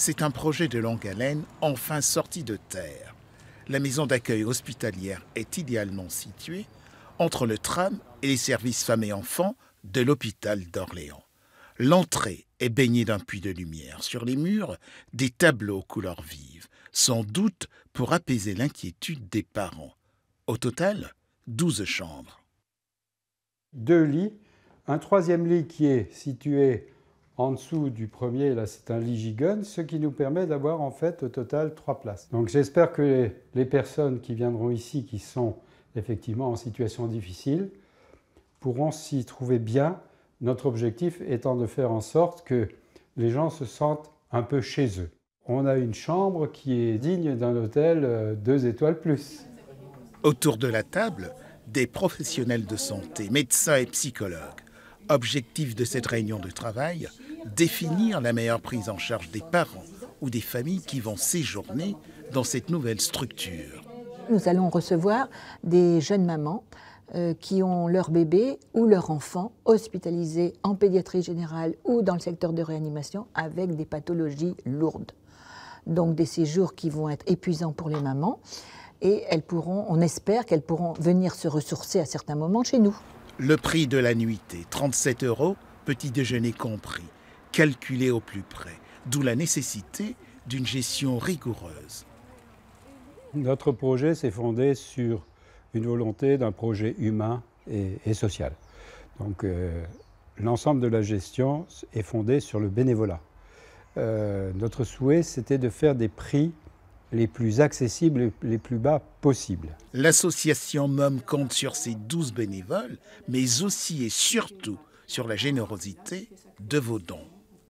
C'est un projet de longue haleine, enfin sorti de terre. La maison d'accueil hospitalière est idéalement située entre le tram et les services femmes et enfants de l'hôpital d'Orléans. L'entrée est baignée d'un puits de lumière. Sur les murs, des tableaux aux couleurs vives, sans doute pour apaiser l'inquiétude des parents. Au total, 12 chambres. 2 lits, un 3e lit qui est situé en dessous du premier, là c'est un lit gigogne, ce qui nous permet d'avoir en fait au total 3 places. Donc j'espère que les personnes qui viendront ici, qui sont effectivement en situation difficile, pourront s'y trouver bien. Notre objectif étant de faire en sorte que les gens se sentent un peu chez eux. On a une chambre qui est digne d'un hôtel 2 étoiles plus. Autour de la table, des professionnels de santé, médecins et psychologues. Objectif de cette réunion de travail, définir la meilleure prise en charge des parents ou des familles qui vont séjourner dans cette nouvelle structure. Nous allons recevoir des jeunes mamans qui ont leur bébé ou leur enfant hospitalisé en pédiatrie générale ou dans le secteur de réanimation avec des pathologies lourdes. Donc des séjours qui vont être épuisants pour les mamans et on espère qu'elles pourront venir se ressourcer à certains moments chez nous. Le prix de la nuitée, 37 €, petit déjeuner compris, calculé au plus près, d'où la nécessité d'une gestion rigoureuse. Notre projet s'est fondé sur une volonté d'un projet humain et social. Donc l'ensemble de la gestion est fondé sur le bénévolat. Notre souhait, c'était de faire des prix les plus accessibles et les plus bas possibles. L'association MOM compte sur ses 12 bénévoles, mais aussi et surtout sur la générosité de vos dons.